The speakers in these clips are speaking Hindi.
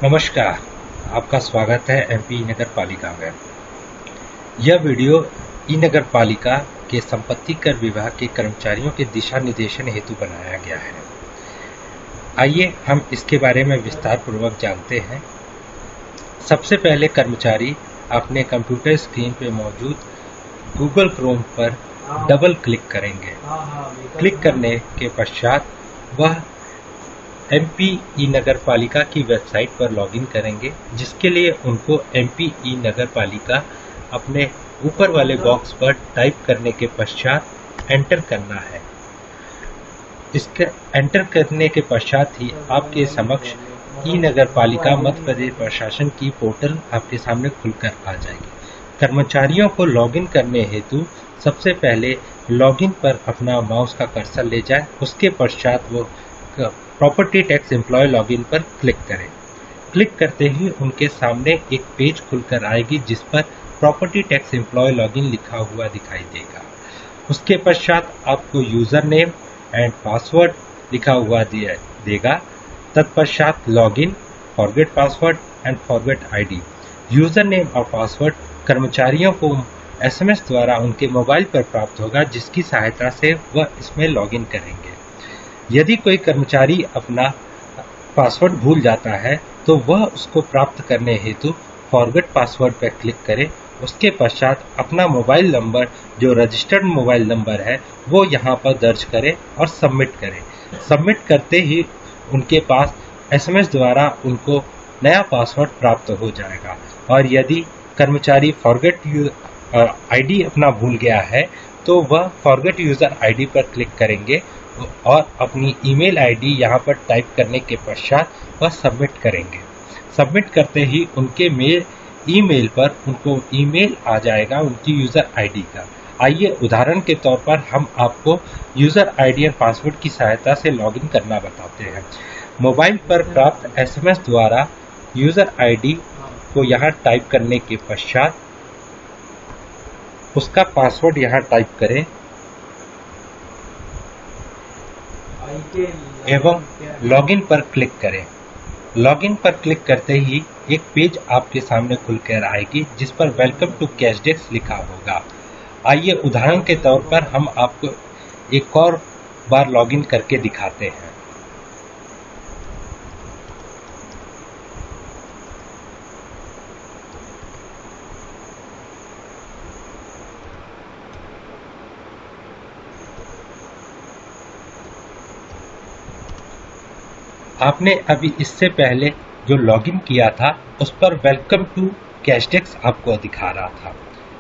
नमस्कार, आपका स्वागत है एमपी नगर पालिका में। यह वीडियो ई नगर पालिका के संपत्ति कर विभाग के कर्मचारियों के दिशा निर्देशन हेतु बनाया गया है। आइए हम इसके बारे में विस्तार पूर्वक जानते हैं। सबसे पहले कर्मचारी अपने कंप्यूटर स्क्रीन पर मौजूद गूगल क्रोम पर डबल क्लिक करेंगे। क्लिक करने के पश्चात वह एमपी ई नगर पालिका की वेबसाइट पर लॉगिन करेंगे, जिसके लिए उनको एमपी ई नगर पालिका अपने ऊपर वाले बॉक्स पर टाइप करने के पश्चात एंटर करना है। इसके एंटर करने के पश्चात ही आपके समक्ष ई नगर पालिका मध्य प्रदेश प्रशासन की पोर्टल आपके सामने खुलकर आ जाएगी। कर्मचारियों को लॉगिन करने हेतु सबसे पहले लॉगिन पर अपना माउस का कर्सर ले जाए। उसके पश्चात वो प्रॉपर्टी टैक्स एम्प्लॉय लॉगिन पर क्लिक करें। क्लिक करते ही उनके सामने एक पेज खुलकर आएगी, जिस पर प्रॉपर्टी टैक्स एम्प्लॉय लॉगिन लिखा हुआ दिखाई देगा। उसके पश्चात आपको यूजर नेम एंड पासवर्ड लिखा हुआ देगा। तत्पश्चात login, forget password and forget ID. User name और पासवर्ड कर्मचारियों को एसएमएस द्वारा उनके मोबाइल पर प्राप्त होगा, जिसकी सहायता से वह इसमें लॉगिन करेंगे। यदि कोई कर्मचारी अपना पासवर्ड भूल जाता है तो वह उसको प्राप्त करने हेतु फॉरगेट पासवर्ड पर क्लिक करें। उसके पश्चात अपना मोबाइल नंबर, जो रजिस्टर्ड मोबाइल नंबर है, वो यहाँ पर दर्ज करें और सबमिट करें। सबमिट करते ही उनके पास एसएमएस द्वारा उनको नया पासवर्ड प्राप्त हो जाएगा। और यदि कर्मचारी फॉरगेट आईडी अपना भूल गया है तो वह फॉरगेट यूजर आईडी पर क्लिक करेंगे और अपनी ईमेल आईडी यहाँ पर टाइप करने के पश्चात वह सबमिट करेंगे। सबमिट करते ही उनके ईमेल पर उनको ईमेल आ जाएगा उनकी यूज़र आईडी का। आइए उदाहरण के तौर पर हम आपको यूज़र आईडी और पासवर्ड की सहायता से लॉगिन करना बताते हैं। मोबाइल पर प्राप्त एसएमएस द्वारा यूज़र आईडी को यहाँ टाइप करने के पश्चात उसका पासवर्ड यहाँ टाइप करें एवं लॉगिन पर क्लिक करें। लॉगिन पर क्लिक करते ही एक पेज आपके सामने खुलकर आएगी, जिस पर वेलकम टू कैशडेस्क लिखा होगा। आइए उदाहरण के तौर पर हम आपको एक और बार लॉगिन करके दिखाते हैं। आपने अभी इससे पहले जो लॉगिन किया था उस पर वेलकम टू कैशडेस्क आपको दिखा रहा था।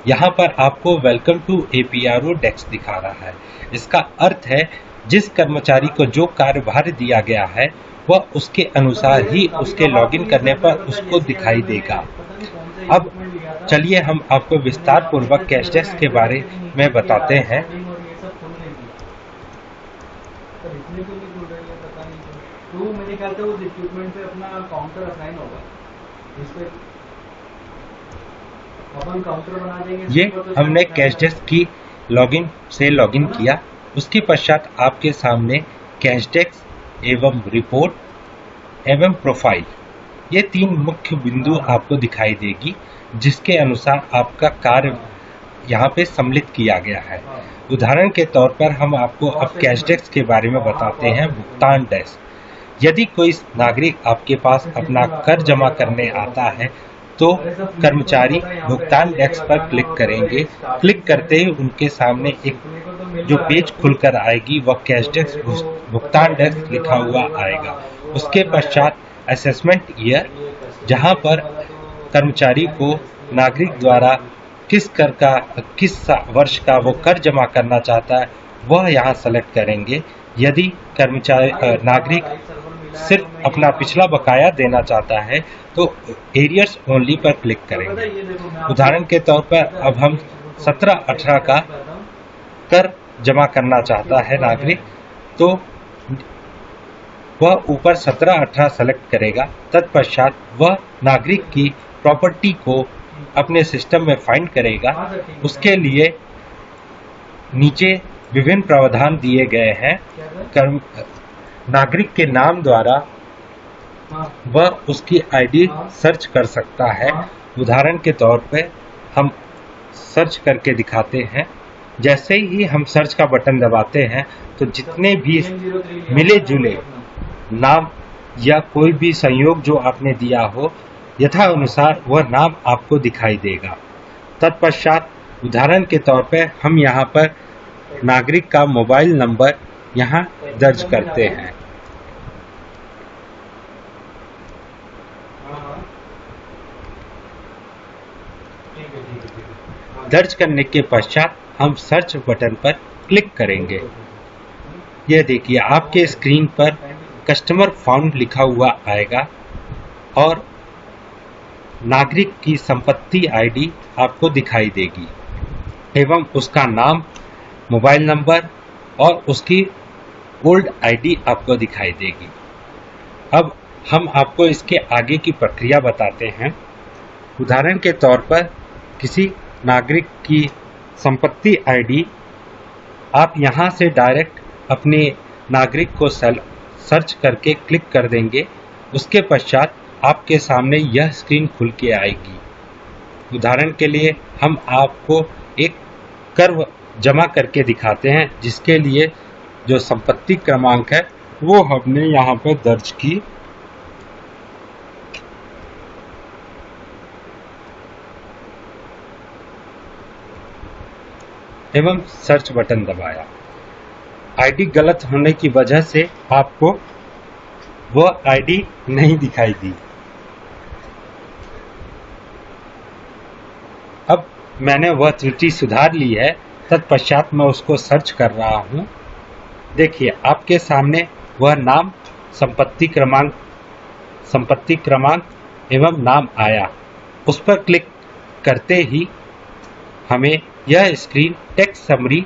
यहाँ पर आपको वेलकम टू एपीआरओ डेस्क दिखा रहा है। इसका अर्थ है जिस कर्मचारी को जो कार्यभार दिया गया है वह उसके अनुसार ही उसके लॉगिन करने पर उसको दिखाई देगा। अब चलिए हम आपको विस्तार पूर्वक कैशडेस्क के बारे में बताते हैं। तो मेरे ख्याल से उस इक्विपमेंट पे अपना काउंटर असाइन होगा, इस पे अपन काउंटर बना देंगे। ये हमने कैशडेस्क की लॉगिन से लॉगिन किया। उसके पश्चात आपके सामने कैशडेस्क एवं रिपोर्ट एवं प्रोफाइल, ये तीन मुख्य बिंदु आपको दिखाई देगी, जिसके अनुसार आपका कार्य यहाँ पे सम्मिलित किया गया है। उदाहरण के तौर पर हम आपको अब कैशडेस्क के बारे में बताते हैं। भुगतान डेस्क, यदि कोई नागरिक आपके पास अपना कर जमा करने आता है तो कर्मचारी भुगतान डेस्क पर क्लिक करेंगे। क्लिक करते ही उनके सामने एक जो पेज खुलकर आएगी वह कैशडेस्क भुगतान डेस्क लिखा हुआ आएगा। उसके पश्चात असेसमेंट ईयर, जहां पर कर्मचारी को नागरिक द्वारा किस वर्ष का वो कर जमा करना चाहता है वह यहाँ सेलेक्ट करेंगे। यदि नागरिक सिर्फ अपना पिछला बकाया देना चाहता है तो एरियर्स ओनली पर क्लिक करेंगे। उदाहरण के तौर पर अब हम 17-18 का कर जमा करना चाहता है नागरिक, तो वह ऊपर 17-18 सेलेक्ट करेगा। तत्पश्चात वह नागरिक की प्रॉपर्टी को अपने सिस्टम में फाइंड करेगा। उसके लिए नीचे विभिन्न प्रावधान दिए गए हैं। नागरिक के नाम द्वारा वह उसकी आईडी सर्च कर सकता है। उदाहरण के तौर पे हम सर्च करके दिखाते हैं। जैसे ही हम सर्च का बटन दबाते हैं तो जितने भी मिले जुले नाम या कोई भी संयोग जो आपने दिया हो यथा अनुसार वह नाम आपको दिखाई देगा। तत्पश्चात उदाहरण के तौर पे हम यहाँ पर नागरिक का मोबाइल नंबर यहाँ दर्ज करते हैं। दर्ज करने के पश्चात हम सर्च बटन पर क्लिक करेंगे। यह देखिए आपके स्क्रीन पर कस्टमर फाउंड लिखा हुआ आएगा और नागरिक की संपत्ति आईडी आपको दिखाई देगी एवं उसका नाम, मोबाइल नंबर और उसकी ओल्ड आईडी आपको दिखाई देगी। अब हम आपको इसके आगे की प्रक्रिया बताते हैं। उदाहरण के तौर पर किसी नागरिक की संपत्ति आईडी आप यहां से डायरेक्ट अपने नागरिक को सर्च करके क्लिक कर देंगे। उसके पश्चात आपके सामने यह स्क्रीन खुल के आएगी। उदाहरण के लिए हम आपको एक कर्व जमा करके दिखाते हैं जिसके लिए जो संपत्ति क्रमांक है वो हमने यहाँ पर दर्ज की। एवं सर्च बटन दबाया। आईडी गलत होने की वजह से आपको वह आईडी नहीं दिखाई दी। अब मैंने वह त्रुटि सुधार ली है। तत्पश्चात मैं उसको सर्च कर रहा हूं। देखिए आपके सामने वह नाम, संपत्ति क्रमांक एवं नाम आया। उस पर क्लिक करते ही हमें यह स्क्रीन टेक्स्ट समरी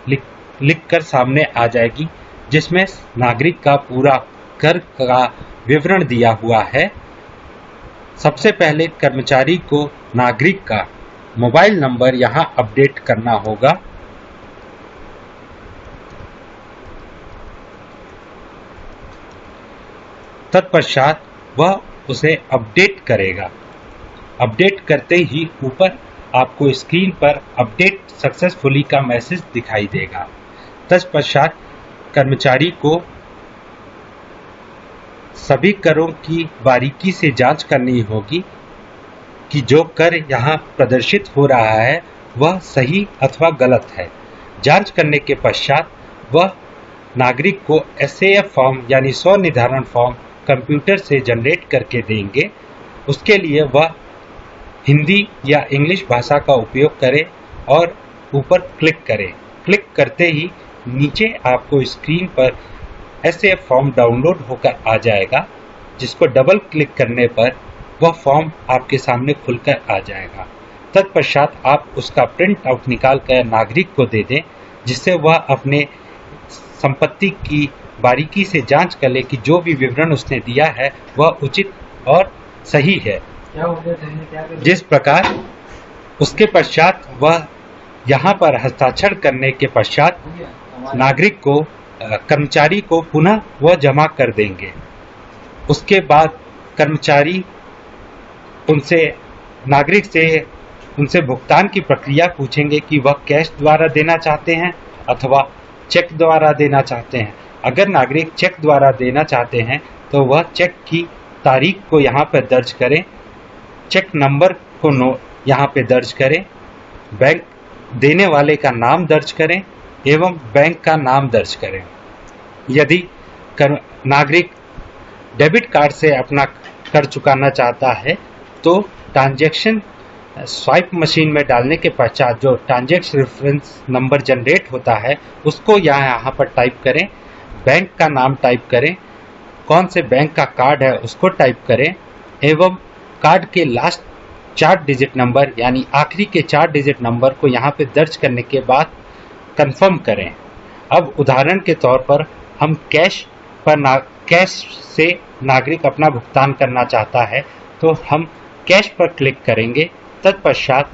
लिख कर सामने आ जाएगी जिसमें नागरिक का पूरा कर का विवरण दिया हुआ है। सबसे पहले कर्मचारी को नागरिक का मोबाइल नंबर यहां अपडेट करना होगा। तत्पश्चात वह उसे अपडेट करेगा। अपडेट करते ही ऊपर आपको स्क्रीन पर अपडेट सक्सेसफुली का मैसेज दिखाई देगा। तत्पश्चात कर्मचारी को सभी करों की बारीकी से जांच करनी होगी कि जो कर यहाँ प्रदर्शित हो रहा है वह सही अथवा गलत है। जांच करने के पश्चात वह नागरिक को SAF फॉर्म यानी स्व निर्धारण फॉर्म कंप्यूटर से जनरेट करके देंगे। उसके लिए वह हिंदी या इंग्लिश भाषा का उपयोग करें और ऊपर क्लिक करें। क्लिक करते ही नीचे आपको स्क्रीन पर SAF फॉर्म डाउनलोड होकर आ जाएगा, जिसको डबल क्लिक करने पर वह फॉर्म आपके सामने खुलकर आ जाएगा। तत्पश्चात आप उसका प्रिंट आउट निकाल कर नागरिक को दे दें, जिससे वह अपने संपत्ति की बारीकी से जांच कर ले कि जो भी विवरण उसने दिया है वह उचित और सही है। जिस प्रकार उसके पश्चात वह यहाँ पर हस्ताक्षर करने के पश्चात नागरिक को कर्मचारी को पुनः वह जमा कर देंगे। उसके बाद कर्मचारी नागरिक से उनसे भुगतान की प्रक्रिया पूछेंगे कि वह कैश द्वारा देना चाहते हैं अथवा चेक द्वारा देना चाहते हैं। अगर नागरिक चेक द्वारा देना चाहते हैं तो वह चेक की तारीख को यहाँ पर दर्ज करें, चेक नंबर को यहाँ पे दर्ज करें, बैंक देने वाले का नाम दर्ज करें एवं बैंक का नाम दर्ज करें। यदि नागरिक डेबिट कार्ड से अपना कर चुकाना चाहता है तो ट्रांजैक्शन स्वाइप मशीन में डालने के पश्चात जो ट्रांजैक्शन रेफरेंस नंबर जनरेट होता है उसको यहाँ पर टाइप करें, बैंक का नाम टाइप करें, कौन से बैंक का कार्ड है उसको टाइप करें एवं कार्ड के लास्ट 4 डिजिट नंबर यानी आखिरी के 4 डिजिट नंबर को यहाँ पे दर्ज करने के बाद कंफर्म करें। अब उदाहरण के तौर पर हम कैश से नागरिक अपना भुगतान करना चाहता है तो हम कैश पर क्लिक करेंगे। तत्पश्चात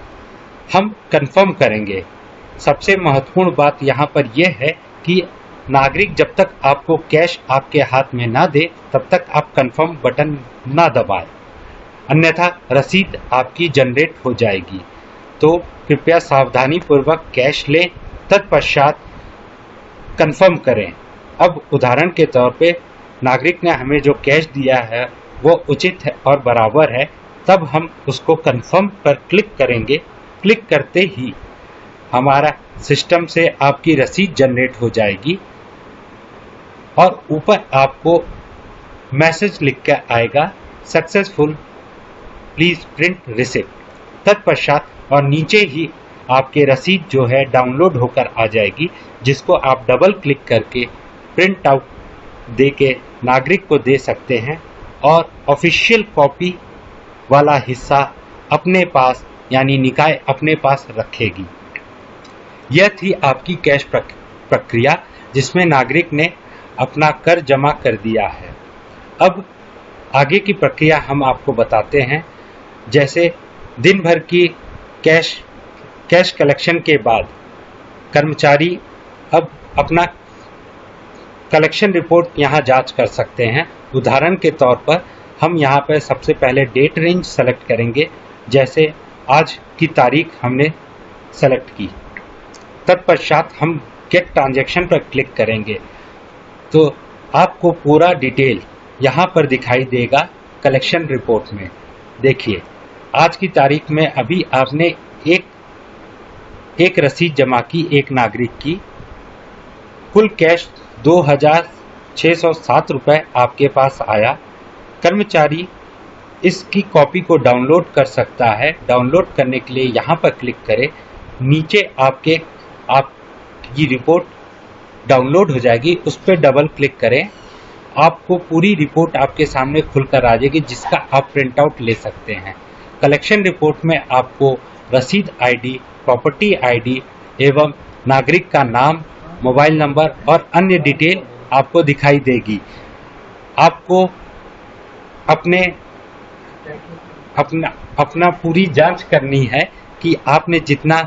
हम कंफर्म करेंगे। सबसे महत्वपूर्ण बात यहाँ पर यह है कि नागरिक जब तक आपको कैश आपके हाथ में ना दे तब तक आप कंफर्म बटन ना दबाएं, अन्यथा रसीद आपकी जनरेट हो जाएगी। तो कृपया सावधानी पूर्वक कैश लें, तत्पश्चात कंफर्म करें। अब उदाहरण के तौर पे नागरिक ने हमें जो कैश दिया है वो उचित है और बराबर है, तब हम उसको कंफर्म पर क्लिक करेंगे। क्लिक करते ही हमारा सिस्टम से आपकी रसीद जनरेट हो जाएगी और ऊपर आपको मैसेज लिख के आएगा सक्सेसफुल, प्लीज प्रिंट रिसिप्ट। तत्पश्चात और नीचे ही आपके रसीद जो है डाउनलोड होकर आ जाएगी, जिसको आप डबल क्लिक करके प्रिंट आउट दे के नागरिक को दे सकते हैं और ऑफिशियल कॉपी वाला हिस्सा अपने पास यानी निकाय अपने पास रखेगी। यह थी आपकी कैश प्रक्रिया जिसमें नागरिक ने अपना कर जमा कर दिया है। अब आगे की प्रक्रिया हम आपको बताते हैं। जैसे दिन भर की कैश कलेक्शन के बाद कर्मचारी अब अपना कलेक्शन रिपोर्ट यहाँ जांच कर सकते हैं। उदाहरण के तौर पर हम यहाँ पर सबसे पहले डेट रेंज सेलेक्ट करेंगे, जैसे आज की तारीख हमने सेलेक्ट की। तत्पश्चात हम गेट ट्रांजैक्शन पर क्लिक करेंगे तो आपको पूरा डिटेल यहाँ पर दिखाई देगा कलेक्शन रिपोर्ट में। देखिए, आज की तारीख में अभी आपने एक रसीद जमा की एक नागरिक की। कुल कैश 2,607 रुपये आपके पास आया। कर्मचारी इसकी कॉपी को डाउनलोड कर सकता है। डाउनलोड करने के लिए यहाँ पर क्लिक करें, नीचे आपकी रिपोर्ट डाउनलोड हो जाएगी, उस पर डबल क्लिक करें। आपको पूरी रिपोर्ट आपके सामने खुलकर आ जाएगी, जिसका आप प्रिंट आउट ले सकते हैं। कलेक्शन रिपोर्ट में आपको रसीद आईडी, प्रॉपर्टी आईडी एवं नागरिक का नाम, मोबाइल नंबर और अन्य डिटेल आपको दिखाई देगी। आपको अपना पूरी जांच करनी है कि आपने जितना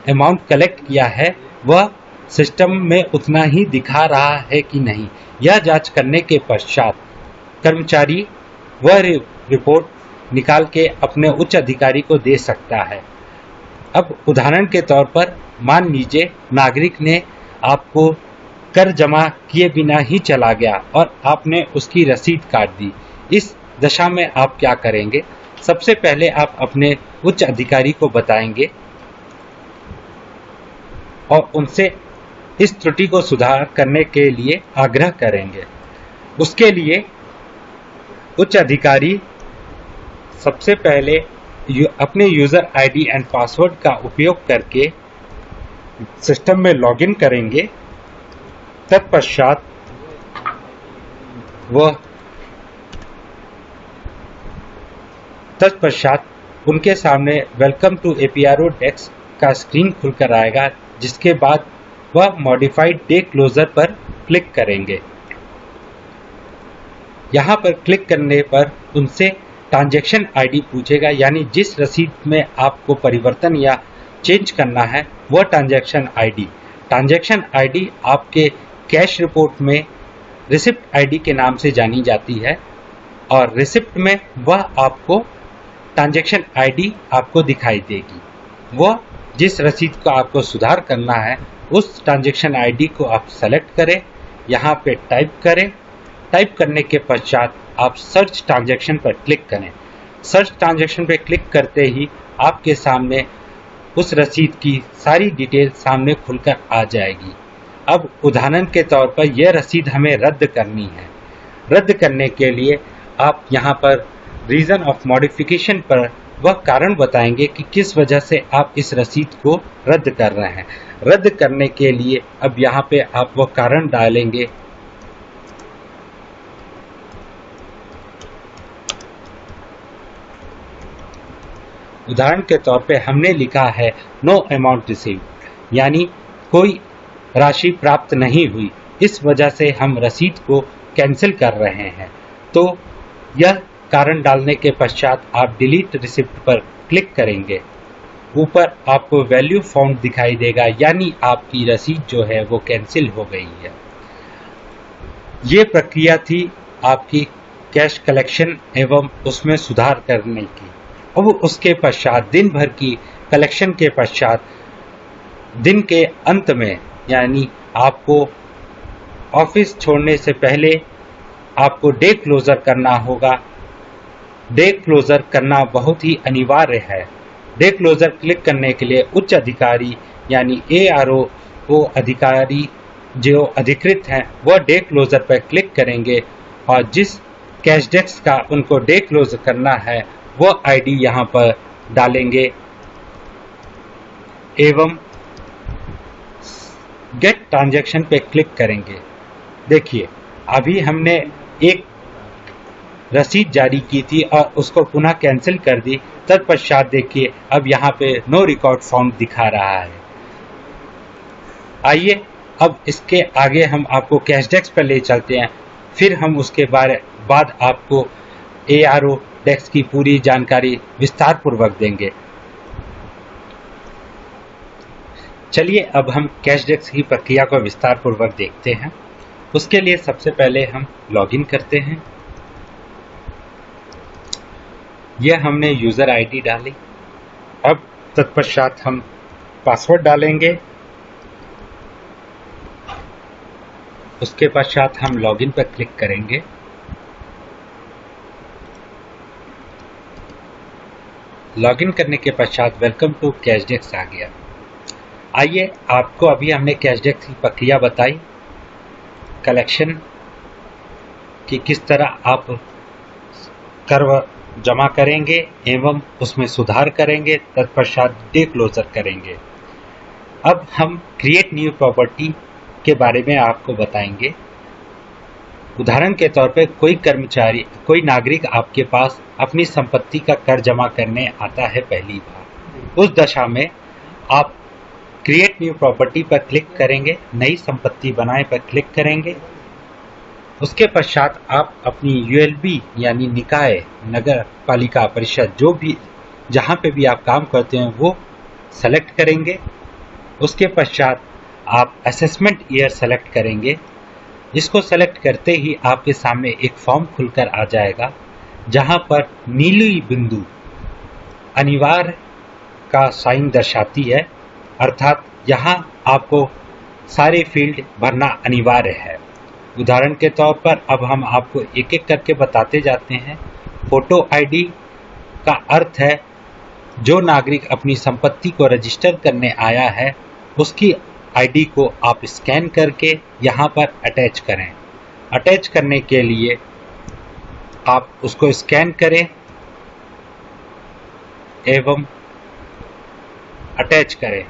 अमाउंट कलेक्ट किया है वह सिस्टम में उतना ही दिखा रहा है कि नहीं। यह जांच करने के पश्चात कर्मचारी वह रिपोर्ट निकाल के अपने उच्च अधिकारी को दे सकता है। अब उदाहरण के तौर पर मान लीजिए नागरिक ने आपको कर जमा किए बिना ही चला गया और आपने उसकी रसीद काट दी। इस दशा में आप क्या करेंगे? सबसे पहले आप अपने उच्च अधिकारी को बताएंगे और उनसे इस त्रुटि को सुधार करने के लिए आग्रह करेंगे। उसके लिए उच्च अधिकारी सबसे पहले अपने यूजर आईडी एंड पासवर्ड का उपयोग करके सिस्टम में लॉगिन करेंगे। तत्पश्चात उनके सामने वेलकम टू एपीआरओ डेस्क का स्क्रीन खुलकर आएगा, जिसके बाद वह मॉडिफाइड डे क्लोजर पर क्लिक करेंगे। यहाँ पर क्लिक करने पर उनसे ट्रांजैक्शन आईडी पूछेगा, यानी जिस रसीद में आपको परिवर्तन या चेंज करना है वह ट्रांजैक्शन आईडी। ट्रांजैक्शन आईडी आपके कैश रिपोर्ट में रिसिप्ट आईडी के नाम से जानी जाती है और रिसिप्ट में वह आपको ट्रांजैक्शन आईडी आपको दिखाई देगी। वह जिस रसीद को आपको सुधार करना है उस ट्रांजैक्शन आईडी को आप सेलेक्ट करें, यहाँ पे टाइप करें। टाइप करने के पश्चात आप सर्च ट्रांजैक्शन पर क्लिक करें। सर्च ट्रांजैक्शन पर क्लिक करते ही आपके सामने उस रसीद की सारी डिटेल सामने खुलकर आ जाएगी। अब उदाहरण के तौर पर यह रसीद हमें रद्द करनी है। रद्द करने के लिए आप यहाँ पर रीजन ऑफ मॉडिफिकेशन पर वह कारण बताएंगे कि किस वजह से आप इस रसीद को रद्द कर रहे हैं। रद्द करने के लिए अब यहाँ पे आप वह कारण डालेंगे। उदाहरण के तौर पे हमने लिखा है नो अमाउंट रिसीव्ड, यानी कोई राशि प्राप्त नहीं हुई, इस वजह से हम रसीद को कैंसिल कर रहे हैं। तो यह कारण डालने के पश्चात आप डिलीट रिसिप्ट पर क्लिक करेंगे। ऊपर आपको वैल्यू फाउंड दिखाई देगा, यानी आपकी रसीद जो है वो कैंसिल हो गई है। ये प्रक्रिया थी आपकी कैश कलेक्शन एवं उसमें सुधार करने की। अब उसके पश्चात दिन भर की कलेक्शन के पश्चात दिन के अंत में यानी आपको ऑफिस छोड़ने से पहले आपको डे क्लोजर करना होगा। डे क्लोजर करना बहुत ही अनिवार्य है। डे क्लोजर क्लिक करने के लिए उच्च अधिकारी यानी ARO अधिकारी जो अधिकृत हैं वह डे क्लोजर पर क्लिक करेंगे और जिस कैश डेस्क का उनको डे क्लोज करना है वह आईडी यहाँ पर डालेंगे एवं गेट ट्रांजैक्शन पे क्लिक करेंगे। देखिए अभी हमने एक रसीद जारी की थी और उसको पुनः कैंसिल कर दी। तत्पश्चात देखिए अब यहाँ पे नो रिकॉर्ड फाउंड दिखा रहा है। आइए अब इसके आगे हम आपको कैश डेस्क पर ले चलते हैं, फिर हम उसके बाद आपको ARO डेस्क की पूरी जानकारी विस्तार पूर्वक देंगे। चलिए अब हम कैश डेस्क की प्रक्रिया को विस्तार पूर्वक देखते हैं। उसके लिए सबसे पहले हम लॉगिन करते हैं। यह हमने यूजर आईडी डाली। अब तत्पश्चात हम पासवर्ड डालेंगे। उसके पश्चात हम लॉगिन पर क्लिक करेंगे। लॉगिन करने के पश्चात वेलकम टू कैश डेस्क आ गया। आइए आपको अभी हमने कैश डेस्क की प्रक्रिया बताई, कलेक्शन की किस तरह आप कर जमा करेंगे एवं उसमें सुधार करेंगे, तत्पश्चात डे क्लोजर करेंगे। अब हम क्रिएट न्यू प्रॉपर्टी के बारे में आपको बताएंगे। उदाहरण के तौर पे कोई नागरिक आपके पास अपनी संपत्ति का कर जमा करने आता है पहली बार। उस दशा में आप क्रिएट न्यू प्रॉपर्टी पर क्लिक करेंगे, नई संपत्ति बनाए पर क्लिक करेंगे। उसके पश्चात आप अपनी ULB यानी निकाय, नगर पालिका परिषद जो भी जहाँ पे भी आप काम करते हैं वो सेलेक्ट करेंगे। उसके पश्चात आप असेसमेंट ईयर सेलेक्ट करेंगे। इसको सेलेक्ट करते ही आपके सामने एक फॉर्म खुलकर आ जाएगा जहाँ पर नीली बिंदु अनिवार्य का साइन दर्शाती है, अर्थात यहाँ आपको सारे फील्ड भरना अनिवार्य है। उदाहरण के तौर पर अब हम आपको एक एक करके बताते जाते हैं। फोटो आईडी का अर्थ है जो नागरिक अपनी संपत्ति को रजिस्टर करने आया है उसकी आईडी को आप स्कैन करके यहाँ पर अटैच करें। अटैच करने के लिए आप उसको स्कैन करें एवं अटैच करें।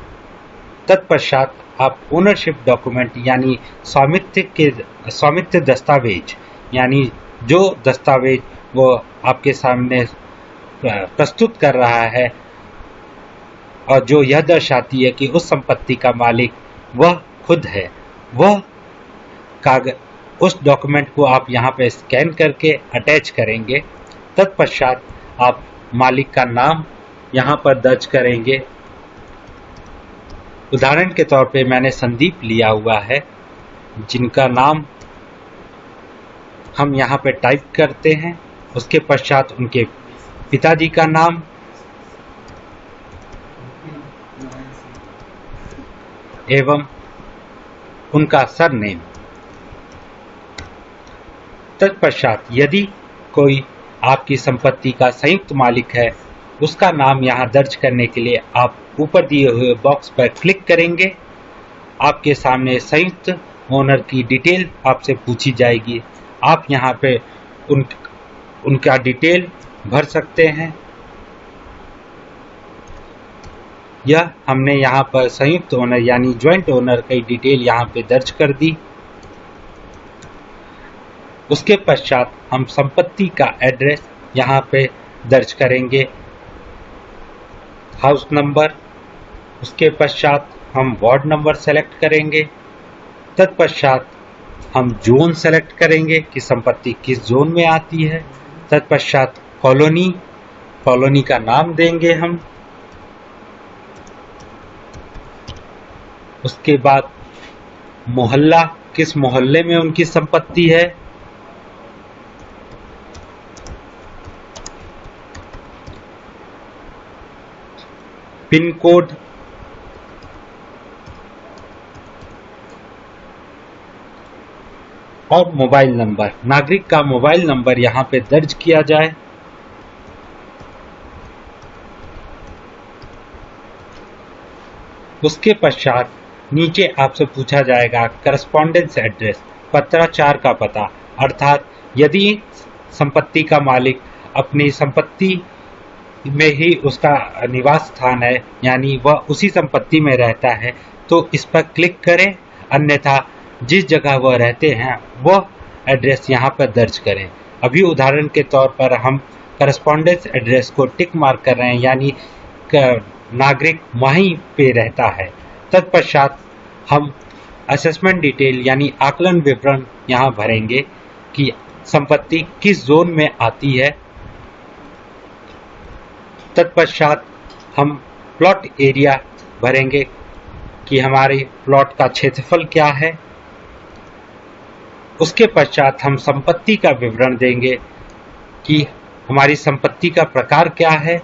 तत्पश्चात आप ओनरशिप डॉक्यूमेंट यानी स्वामित्व दस्तावेज यानी जो दस्तावेज वो आपके सामने प्रस्तुत कर रहा है और जो यह दर्शाती है कि उस संपत्ति का मालिक वह खुद है, वह कागज उस डॉक्यूमेंट को आप यहाँ पे स्कैन करके अटैच करेंगे। तत्पश्चात आप मालिक का नाम यहाँ पर दर्ज करेंगे। उदाहरण के तौर पे मैंने संदीप लिया हुआ है, जिनका नाम हम यहाँ पे टाइप करते हैं। उसके पश्चात उनके पिताजी का नाम एवं उनका सरनेम। तत्पश्चात यदि कोई आपकी संपत्ति का संयुक्त मालिक है उसका नाम यहाँ दर्ज करने के लिए आप ऊपर दिए हुए बॉक्स पर क्लिक करेंगे। आपके सामने संयुक्त ओनर की डिटेल आपसे पूछी जाएगी। आप यहाँ पे उनका डिटेल भर सकते हैं। यह हमने यहाँ पर संयुक्त ओनर यानी ज्वाइंट ओनर की डिटेल यहाँ पे दर्ज कर दी। उसके पश्चात हम संपत्ति का एड्रेस यहाँ पे दर्ज करेंगे, हाउस नंबर। उसके पश्चात हम वार्ड नंबर सेलेक्ट करेंगे। तत्पश्चात हम जोन सेलेक्ट करेंगे कि संपत्ति किस जोन में आती है। तत्पश्चात कॉलोनी का नाम देंगे हम। उसके बाद मोहल्ला किस मोहल्ले में उनकी संपत्ति है, पिन कोड, और मोबाइल नंबर। नागरिक का मोबाइल नंबर यहाँ पे दर्ज किया जाए। उसके पश्चात नीचे आपसे पूछा जाएगा करस्पॉन्डेंस एड्रेस, पत्राचार का पता, अर्थात यदि संपत्ति का मालिक अपनी संपत्ति में ही उसका निवास स्थान है, यानी वह उसी संपत्ति में रहता है, तो इस पर क्लिक करें, अन्यथा जिस जगह वह रहते हैं वह एड्रेस यहाँ पर दर्ज करें। अभी उदाहरण के तौर पर हम करस्पॉन्डेंस एड्रेस को टिक मार्क कर रहे हैं, यानी नागरिक वहीं पे रहता है। तत्पश्चात हम असेसमेंट डिटेल यानी आकलन विवरण यहाँ भरेंगे कि संपत्ति किस जोन में आती है। तत्पश्चात हम प्लॉट एरिया भरेंगे कि हमारे प्लॉट का क्षेत्रफल क्या है। उसके पश्चात हम संपत्ति का विवरण देंगे कि हमारी संपत्ति का प्रकार क्या है,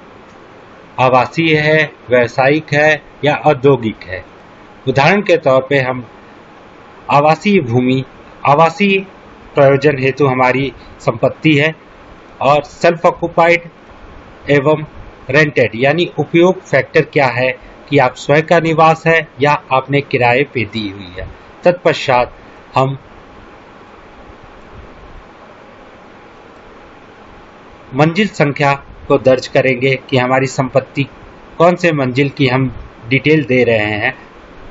आवासीय है, व्यावसायिक है या औद्योगिक है। उदाहरण के तौर पे हम आवासीय भूमि, आवासीय प्रयोजन हेतु हमारी संपत्ति है, और सेल्फ ऑक्युपाइड एवं रेंटेड यानी उपयोग फैक्टर क्या है कि आप स्वयं का निवास है या आपने किराए पे दी हुई है। तत्पश्चात हम मंजिल संख्या को दर्ज करेंगे कि हमारी संपत्ति कौन से मंजिल की हम डिटेल दे रहे हैं।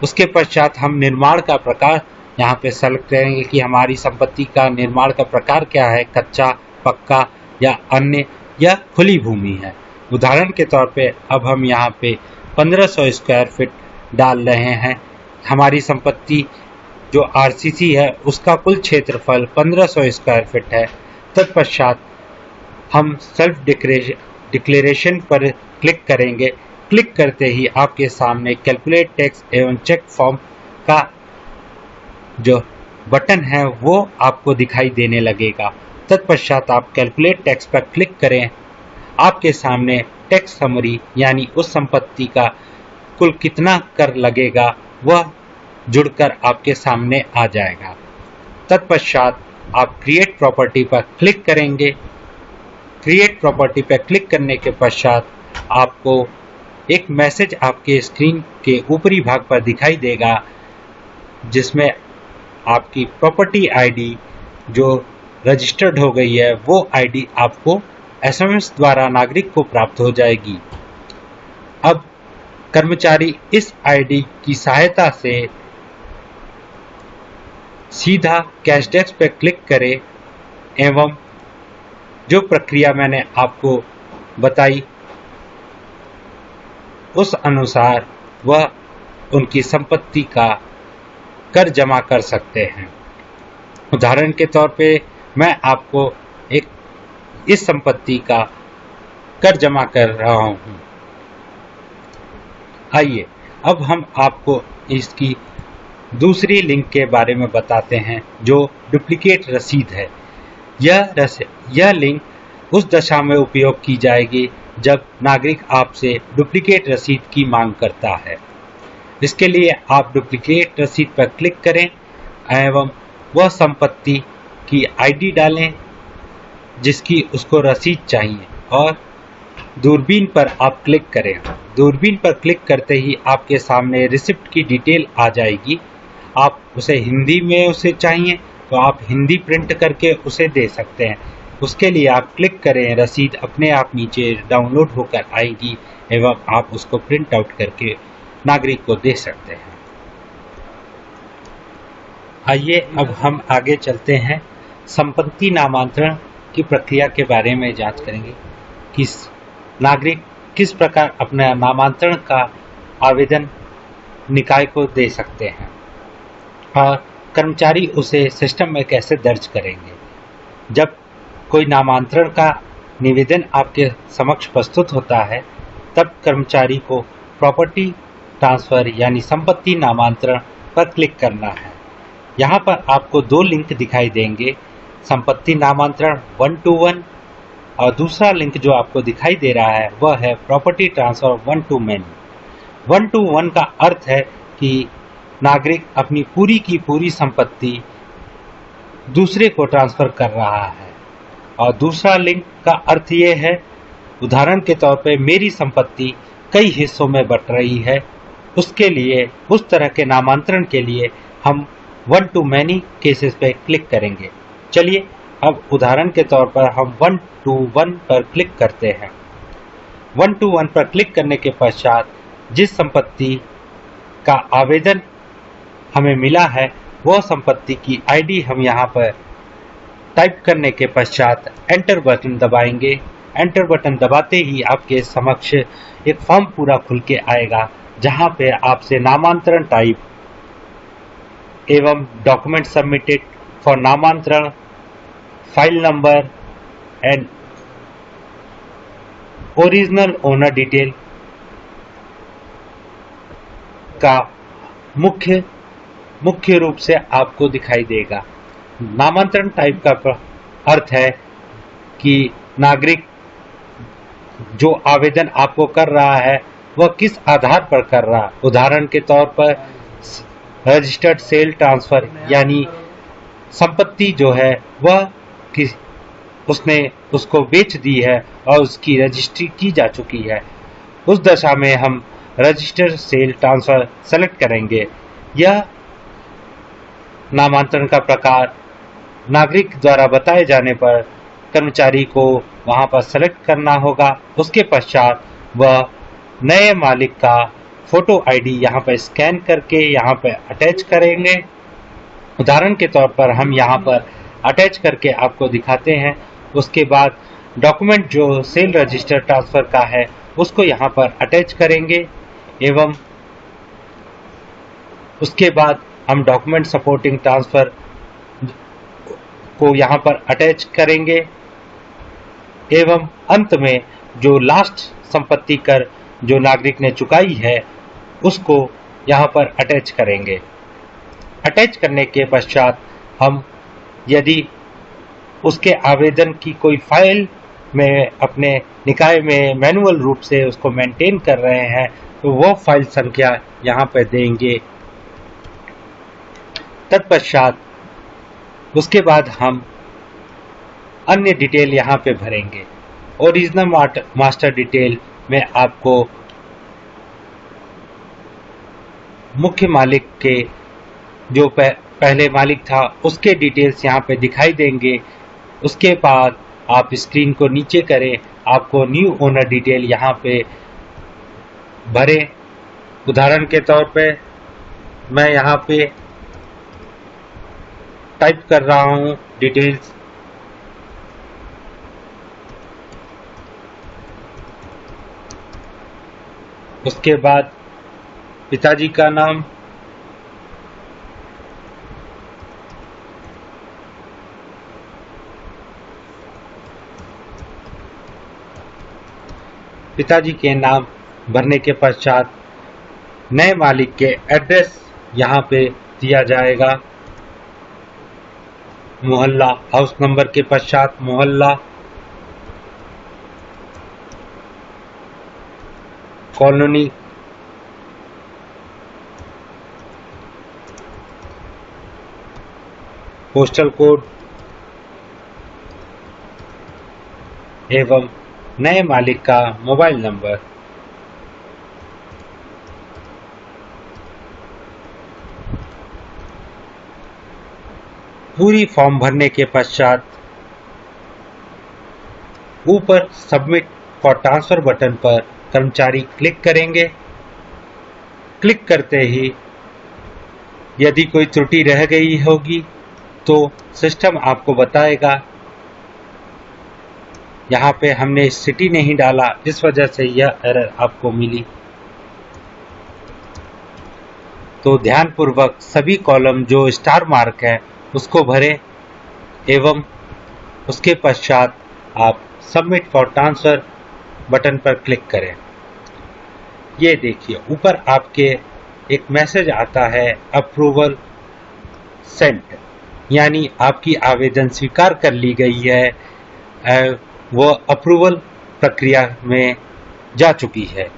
उसके पश्चात हम निर्माण का प्रकार यहाँ पे सेलेक्ट करेंगे कि हमारी संपत्ति का निर्माण का प्रकार क्या है, कच्चा, पक्का या अन्य या खुली भूमि है। उदाहरण के तौर पे अब हम यहाँ पे 1500 स्क्वायर फीट डाल रहे हैं। हमारी संपत्ति जो आरसीसी है उसका कुल क्षेत्रफल 1500 स्क्वायर फीट है। तत्पश्चात हम सेल्फ डिक्लेरेशन पर क्लिक करेंगे। क्लिक करते ही आपके सामने कैलकुलेट टैक्स एवं चेक फॉर्म का जो बटन है वो आपको दिखाई देने लगेगा। तत्पश्चात आप कैलकुलेट टैक्स पर क्लिक करें। आपके सामने टैक्स समरी यानी उस संपत्ति का कुल कितना कर लगेगा वह जुड़कर आपके सामने आ जाएगा। तत्पश्चात आप क्रिएट प्रॉपर्टी पर क्लिक करेंगे। क्रिएट प्रॉपर्टी पर क्लिक करने के पश्चात आपको एक मैसेज आपके स्क्रीन के ऊपरी भाग पर दिखाई देगा, जिसमें आपकी प्रॉपर्टी आईडी जो रजिस्टर्ड हो गई है वो आईडी आपको एसएमएस द्वारा नागरिक को प्राप्त हो जाएगी। अब कर्मचारी इस आईडी की सहायता से सीधा कैश डेस्क पर क्लिक करे एवं जो प्रक्रिया मैंने आपको बताई उस अनुसार वह उनकी संपत्ति का कर जमा कर सकते हैं। उदाहरण के तौर पे मैं आपको एक इस संपत्ति का कर जमा कर रहा हूँ। आइए अब हम आपको इसकी दूसरी लिंक के बारे में बताते हैं जो डुप्लीकेट रसीद है। यह लिंक उस दशा में उपयोग की जाएगी जब नागरिक आपसे डुप्लीकेट रसीद की मांग करता है। इसके लिए आप डुप्लीकेट रसीद पर क्लिक करें एवं वह संपत्ति की आईडी डालें जिसकी उसको रसीद चाहिए और दूरबीन पर आप क्लिक करें। दूरबीन पर क्लिक करते ही आपके सामने रिसिप्ट की डिटेल आ जाएगी। आप उसे हिंदी में उसे चाहिए तो आप हिंदी प्रिंट करके उसे दे सकते हैं। उसके लिए आप क्लिक करें, रसीद अपने आप नीचे डाउनलोड होकर आएगी एवं आप उसको प्रिंट आउट करके नागरिक को दे सकते हैं। आइए अब हम आगे चलते हैं, संपत्ति नामांतरण की प्रक्रिया के बारे में जांच करेंगे कि नागरिक किस प्रकार अपना नामांतरण का आवेदन निकाय को दे सकते हैं और कर्मचारी उसे सिस्टम में कैसे दर्ज करेंगे। जब कोई नामांतरण का निवेदन आपके समक्ष प्रस्तुत होता है तब कर्मचारी को प्रॉपर्टी ट्रांसफर यानी संपत्ति नामांतरण पर क्लिक करना है। यहाँ पर आपको दो लिंक दिखाई देंगे, संपत्ति नामांतरण 1 to 1 और दूसरा लिंक जो आपको दिखाई दे रहा है वह है property transfer 1 to many। 1 to 1 का अर्थ है कि नागरिक अपनी पूरी की पूरी संपत्ति दूसरे को ट्रांसफर कर रहा है, और दूसरा लिंक का अर्थ ये है, उदाहरण के तौर पे मेरी संपत्ति कई हिस्सों में बट रही है, उसके लिए उस तरह के नामांतरण के लिए हम 1 to many केसेस पे क्लिक करेंगे। चलिए अब उदाहरण के तौर पर हम 1 to 1 पर क्लिक करते हैं। 1 to 1 पर क्लिक करने के पश्चात जिस संपत्ति का आवेदन हमें मिला है वह संपत्ति की आईडी हम यहाँ पर टाइप करने के पश्चात एंटर बटन दबाएंगे। एंटर बटन दबाते ही आपके समक्ष एक फॉर्म पूरा खुल के आएगा, जहाँ पे आपसे नामांतरण टाइप एवं डॉक्यूमेंट सबमिटेड फॉर नामांतरण, file number and original owner detail का मुख्य रूप से आपको दिखाई देगा। नामांतरण टाइप का अर्थ है कि नागरिक जो आवेदन आपको कर रहा है वह किस आधार पर कर रहा है। उदाहरण के तौर पर रजिस्टर्ड सेल ट्रांसफर, यानी संपत्ति जो है वह उसने उसको बेच दी है और उसकी रजिस्ट्री की जा चुकी है। उस दशा में हम रजिस्टर्ड सेल ट्रांसफर सेलेक्ट करेंगे। यह नामांतरण का प्रकार नागरिक द्वारा बताए जाने पर कर्मचारी को वहां पर सेलेक्ट करना होगा। उसके पश्चात वह नए मालिक का फोटो आईडी यहाँ पर स्कैन करके यहाँ पर अटैच करेंगे। उदाहरण के तौर पर हम यहाँ पर अटैच करके आपको दिखाते हैं। उसके बाद डॉक्यूमेंट जो सेल रजिस्टर ट्रांसफर का है उसको यहाँ पर अटैच करेंगे एवं उसके बाद हम डॉक्यूमेंट सपोर्टिंग ट्रांसफर को यहाँ पर अटैच करेंगे एवं अंत में जो लास्ट संपत्ति कर जो नागरिक ने चुकाई है उसको यहाँ पर अटैच करेंगे। अटैच करने के पश्चात हम यदि उसके आवेदन की कोई फाइल में अपने निकाय में मैनुअल रूप से उसको मेंटेन कर रहे हैं तो वो फाइल संख्या यहाँ पर देंगे। तत्पश्चात उसके बाद हम अन्य डिटेल यहाँ पे भरेंगे। ओरिजिनल मास्टर डिटेल में आपको मुख्य मालिक के जो पहले मालिक था उसके डिटेल्स यहाँ पे दिखाई देंगे। उसके बाद आप स्क्रीन को नीचे करें, आपको न्यू ओनर डिटेल यहाँ पे भरें। उदाहरण के तौर पे मैं यहाँ पे टाइप कर रहा हूँ डिटेल्स। उसके बाद पिताजी का नाम, पिताजी के नाम भरने के पश्चात नए मालिक के एड्रेस यहाँ पे दिया जाएगा। मोहल्ला, हाउस नंबर के पश्चात मोहल्ला, कॉलोनी, पोस्टल कोड एवं नए मालिक का मोबाइल नंबर। पूरी फॉर्म भरने के पश्चात ऊपर सबमिट फॉर ट्रांसफर बटन पर कर्मचारी क्लिक करेंगे। क्लिक करते ही यदि कोई त्रुटि रह गई होगी तो सिस्टम आपको बताएगा। यहाँ पे हमने सिटी नहीं डाला, इस वजह से यह एरर आपको मिली। तो ध्यानपूर्वक सभी कॉलम जो स्टार मार्क है उसको भरें एवं उसके पश्चात आप सबमिट फॉर ट्रांसफर बटन पर क्लिक करें। ये देखिए ऊपर आपके एक मैसेज आता है, अप्रूवल सेंट, यानी आपकी आवेदन स्वीकार कर ली गई है, वो अप्रूवल प्रक्रिया में जा चुकी है।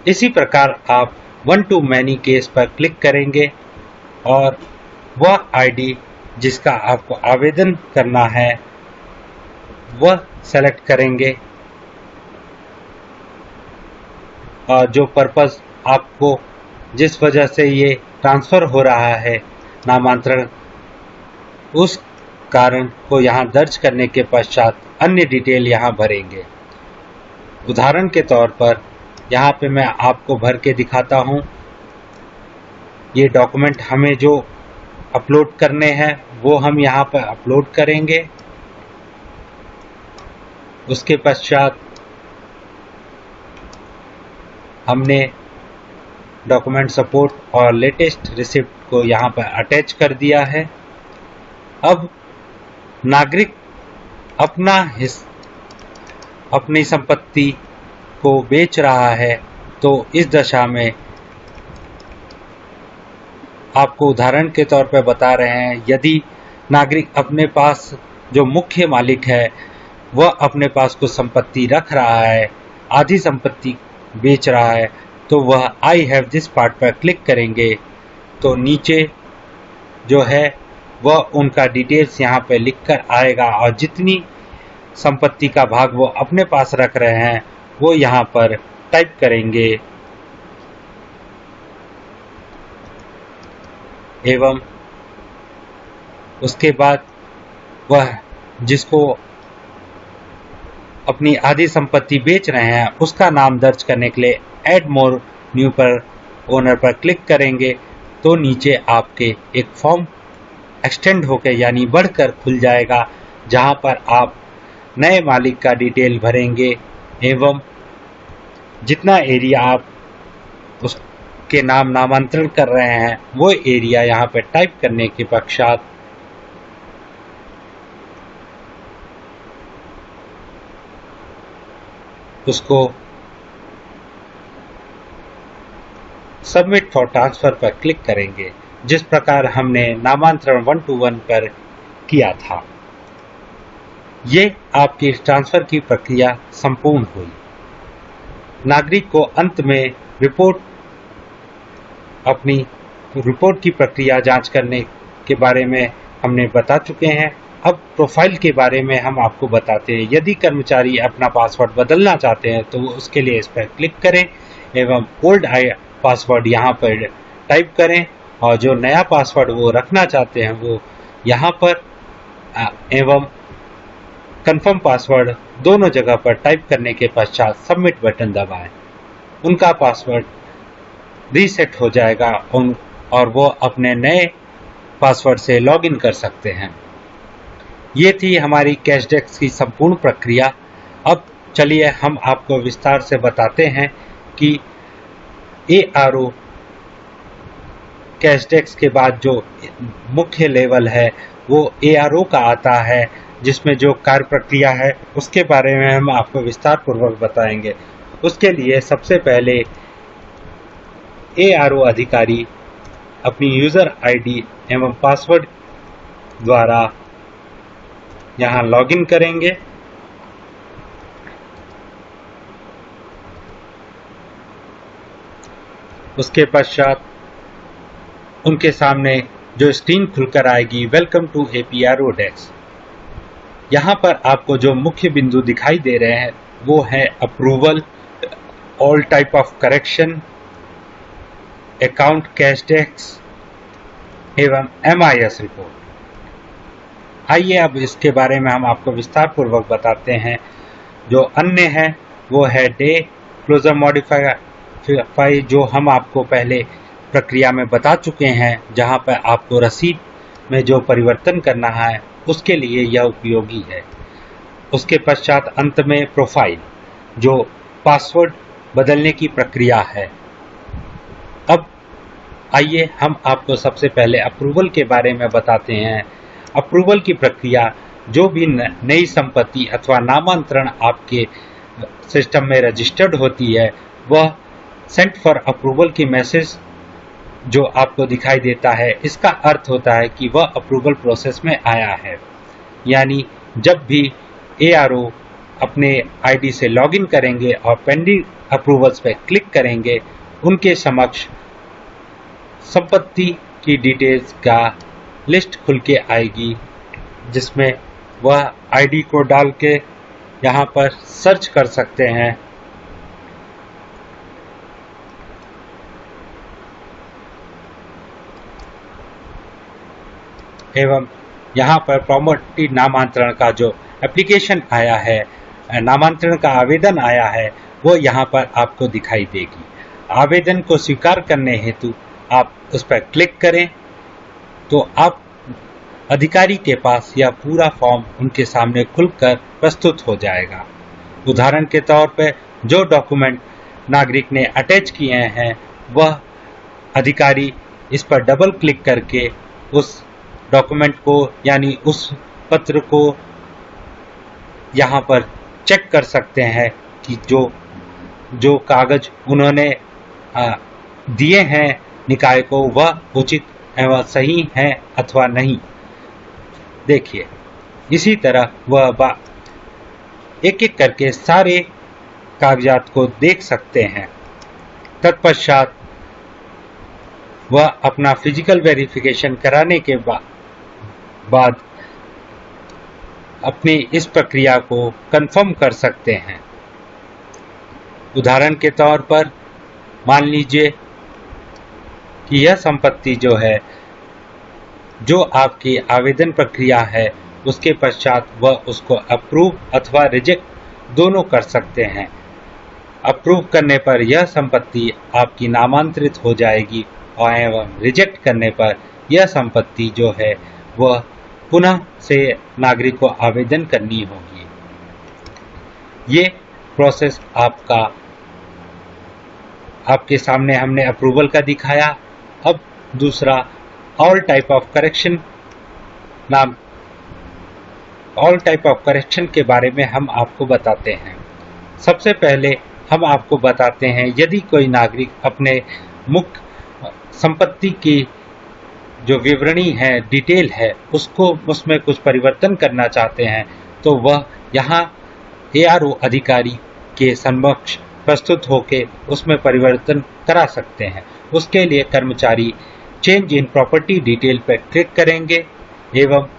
इसी प्रकार आप वन टू मैनी केस पर क्लिक करेंगे और वह आईडी जिसका आपको आवेदन करना है वह सेलेक्ट करेंगे और जो पर्पस आपको जिस वजह से ये ट्रांसफ़र हो रहा है नामांतरण, उस कारण को यहाँ दर्ज करने के पश्चात अन्य डिटेल यहाँ भरेंगे। उदाहरण के तौर पर यहाँ पे मैं आपको भर के दिखाता हूँ। ये डॉक्यूमेंट हमें जो अपलोड करने हैं वो हम यहाँ पर अपलोड करेंगे। उसके पश्चात हमने डॉक्यूमेंट सपोर्ट और लेटेस्ट रिसिप्ट को यहाँ पर अटैच कर दिया है। अब नागरिक अपनी संपत्ति को बेच रहा है, तो इस दशा में आपको उदाहरण के तौर पर बता रहे हैं, यदि नागरिक अपने पास जो मुख्य मालिक है वह अपने पास कुछ संपत्ति रख रहा है, आधी संपत्ति बेच रहा है, तो वह आई हैव दिस पार्ट पर क्लिक करेंगे तो नीचे जो है वह उनका डिटेल्स यहाँ पे लिख कर आएगा और जितनी संपत्ति का भाग वो अपने पास रख रहे हैं वो यहाँ पर टाइप करेंगे एवं उसके बाद वह जिसको अपनी आधी संपत्ति बेच रहे हैं उसका नाम दर्ज करने के लिए ऐड मोर न्यू पर ओनर पर क्लिक करेंगे तो नीचे आपके एक फॉर्म एक्सटेंड होकर यानी बढ़कर खुल जाएगा, जहां पर आप नए मालिक का डिटेल भरेंगे एवं जितना एरिया आप उसके नाम नामांतरण कर रहे हैं वो एरिया यहाँ पर टाइप करने के पश्चात उसको सबमिट फॉर ट्रांसफर पर क्लिक करेंगे, जिस प्रकार हमने नामांतरण 1-to-1 पर किया था। ये आपकी ट्रांसफर की प्रक्रिया संपूर्ण हुई। नागरिक को अंत में अपनी रिपोर्ट की प्रक्रिया जांच करने के बारे में हमने बता चुके हैं। अब प्रोफाइल के बारे में हम आपको बताते हैं। यदि कर्मचारी अपना पासवर्ड बदलना चाहते हैं तो उसके लिए इस पर क्लिक करें एवं ओल्ड पासवर्ड यहाँ पर टाइप करें और जो नया पासवर्ड वो रखना चाहते हैं वो यहाँ पर एवं कंफर्म पासवर्ड दोनों जगह पर टाइप करने के पश्चात सबमिट बटन दबाएं। उनका पासवर्ड रीसेट हो जाएगा और वो अपने नए पासवर्ड से लॉगिन कर सकते हैं। ये थी हमारी कैशडेस्क की संपूर्ण प्रक्रिया। अब चलिए हम आपको विस्तार से बताते हैं कि ARO कैशडेस्क के बाद जो मुख्य लेवल है वो ARO का आता है, जिसमें जो कार्य प्रक्रिया है उसके बारे में हम आपको विस्तार पूर्वक बताएंगे। उसके लिए सबसे पहले ARO अधिकारी अपनी यूज़र आईडी एवं पासवर्ड द्वारा यहाँ लॉगिन करेंगे। उसके पश्चात उनके सामने जो स्क्रीन खुलकर आएगी, वेलकम टू APRO डेस्क। यहाँ पर आपको जो मुख्य बिंदु दिखाई दे रहे हैं वो है approval, all type of correction, account cash desk एवं MIS रिपोर्ट। आइए अब इसके बारे में हम आपको विस्तार पूर्वक बताते हैं। जो अन्य है वो है डे क्लोजर मॉडिफाई, जो हम आपको पहले प्रक्रिया में बता चुके हैं, जहां पर आपको रसीद में जो परिवर्तन करना है उसके लिए यह उपयोगी है। उसके पश्चात अंत में प्रोफाइल, जो पासवर्ड बदलने की प्रक्रिया है। अब आइए हम आपको सबसे पहले अप्रूवल के बारे में बताते हैं। अप्रूवल की प्रक्रिया, जो भी नई संपत्ति अथवा नामांतरण आपके सिस्टम में रजिस्टर्ड होती है वह सेंट फॉर अप्रूवल की मैसेज जो आपको दिखाई देता है, इसका अर्थ होता है कि वह अप्रूवल प्रोसेस में आया है। यानी जब भी ARO अपने आईडी से लॉगिन करेंगे और पेंडिंग अप्रूवल्स पर क्लिक करेंगे, उनके समक्ष संपत्ति की डिटेल्स का लिस्ट खुल के आएगी, जिसमें वह आईडी को डाल के यहाँ पर सर्च कर सकते हैं एवं यहाँ पर प्रॉपर्टी नामांतरण का जो एप्लीकेशन आया है, नामांतरण का आवेदन आया है, वो यहाँ पर आपको दिखाई देगी। आवेदन को स्वीकार करने हेतु आप उस पर क्लिक करें तो आप अधिकारी के पास यह पूरा फॉर्म उनके सामने खुलकर प्रस्तुत हो जाएगा। उदाहरण के तौर पर जो डॉक्यूमेंट नागरिक ने अटैच किए हैं, वह अधिकारी इस पर डबल क्लिक करके उस डॉक्यूमेंट को यानी उस पत्र को यहाँ पर चेक कर सकते हैं कि जो कागज उन्होंने दिए हैं निकाय को, वह उचित एवं सही है अथवा नहीं। देखिए, इसी तरह वह एक एक करके सारे कागजात को देख सकते हैं। तत्पश्चात वह अपना फिजिकल वेरिफिकेशन कराने के बाद अपनी इस प्रक्रिया को कंफर्म कर सकते हैं। उदाहरण के तौर पर मान लीजिए कि यह संपत्ति जो है, जो आपकी आवेदन प्रक्रिया है, उसके पश्चात वह उसको अप्रूव अथवा रिजेक्ट दोनों कर सकते हैं। अप्रूव करने पर यह संपत्ति आपकी नामांतरित हो जाएगी और एवं रिजेक्ट करने पर यह संपत्ति जो है वह पुनः से नागरिक को आवेदन करनी होगी। ये प्रोसेस आपके सामने हमने अप्रूवल का दिखाया। अब दूसरा ऑल टाइप ऑफ करेक्शन के बारे में हम आपको बताते हैं। सबसे पहले हम आपको बताते हैं, यदि कोई नागरिक अपने मुख्य संपत्ति की जो विवरणी है, डिटेल है, उसमें कुछ परिवर्तन करना चाहते हैं, तो वह यहाँ ARO अधिकारी के समक्ष प्रस्तुत होकर उसमें परिवर्तन करा सकते हैं। उसके लिए कर्मचारी चेंज इन प्रॉपर्टी डिटेल पर क्लिक करेंगे एवं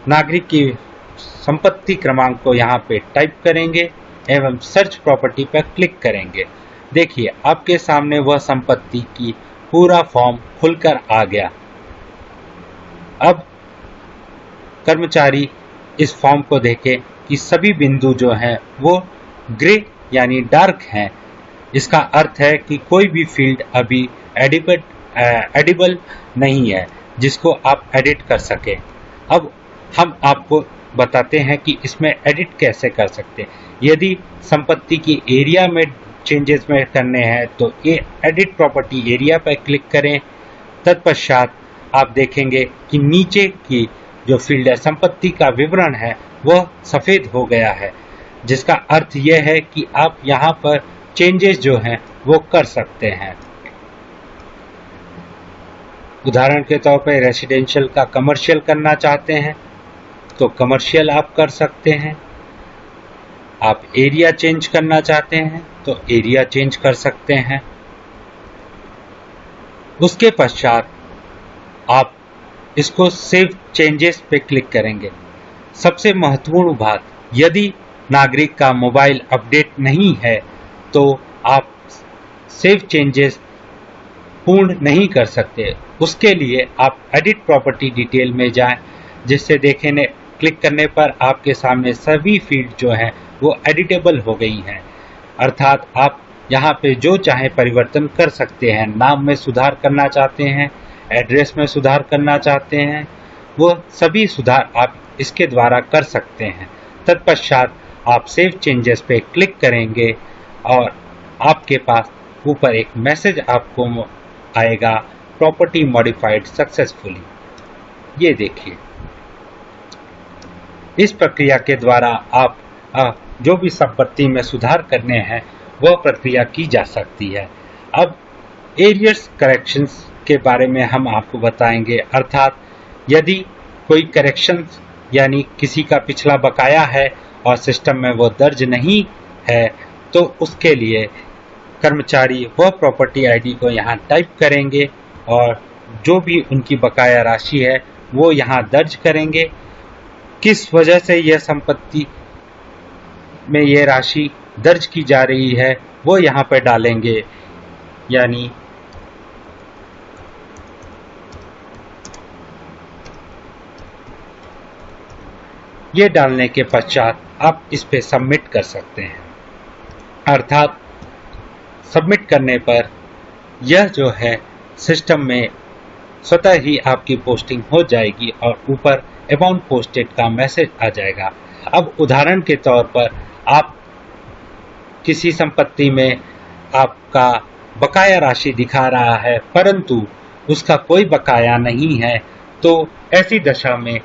नागरिक की संपत्ति क्रमांक को यहाँ पे टाइप करेंगे एवं सर्च प्रॉपर्टी पर क्लिक करेंगे। देखिए, आपके सामने वह संपत्ति की पूरा फॉर्म खुलकर आ गया। अब कर्मचारी इस फॉर्म को देखे कि सभी बिंदु जो हैं वो ग्रे यानी डार्क हैं। इसका अर्थ है कि कोई भी फील्ड अभी एडिबल नहीं है जिसको आप एडिट कर सके। अब हम आपको बताते हैं कि इसमें एडिट कैसे कर सकते हैं। यदि संपत्ति की एरिया में चेंजेस में करने हैं तो ये एडिट प्रॉपर्टी एरिया पर क्लिक करें। तत्पश्चात आप देखेंगे कि नीचे की जो फील्ड है, संपत्ति का विवरण है, वह सफ़ेद हो गया है, जिसका अर्थ यह है कि आप यहाँ पर चेंजेस जो हैं वो कर सकते हैं। उदाहरण के तौर पर रेसिडेंशियल का कमर्शियल करना चाहते हैं तो कमर्शियल आप कर सकते हैं। आप एरिया चेंज करना चाहते हैं तो एरिया चेंज कर सकते हैं। उसके पश्चात आप इसको सेव चेंजेस पे क्लिक करेंगे। सबसे महत्वपूर्ण बात, यदि नागरिक का मोबाइल अपडेट नहीं है तो आप सेव चेंजेस पूर्ण नहीं कर सकते। उसके लिए आप एडिट प्रॉपर्टी डिटेल में जाएं, जिससे क्लिक करने पर आपके सामने सभी फील्ड जो हैं वो एडिटेबल हो गई हैं। अर्थात आप यहाँ पे जो चाहे परिवर्तन कर सकते हैं। नाम में सुधार करना चाहते हैं, एड्रेस में सुधार करना चाहते हैं, वो सभी सुधार आप इसके द्वारा कर सकते हैं। तत्पश्चात आप सेव चेंजेस पे क्लिक करेंगे और आपके पास ऊपर एक मैसेज आपको आएगा, प्रॉपर्टी मॉडिफाइड सक्सेसफुली। ये देखिए, इस प्रक्रिया के द्वारा आप जो भी संपत्ति में सुधार करने हैं वह प्रक्रिया की जा सकती है। अब एरियर्स करेक्शंस के बारे में हम आपको बताएंगे। अर्थात यदि कोई करेक्शन यानी किसी का पिछला बकाया है और सिस्टम में वो दर्ज नहीं है तो उसके लिए कर्मचारी वह प्रॉपर्टी आईडी को यहाँ टाइप करेंगे और जो भी उनकी बकाया राशि है वो यहाँ दर्ज करेंगे। किस वजह से यह संपत्ति में यह राशि दर्ज की जा रही है वो यहाँ पे डालेंगे, यानी ये डालने के पश्चात आप इस पे सबमिट कर सकते हैं। अर्थात सबमिट करने पर यह जो है सिस्टम में स्वतः ही आपकी पोस्टिंग हो जाएगी और ऊपर अमाउंट पोस्टेड का मैसेज आ जाएगा। अब उदाहरण के तौर पर आप किसी संपत्ति में आपका बकाया राशि दिखा रहा है परंतु उसका कोई बकाया नहीं है, तो ऐसी दशा में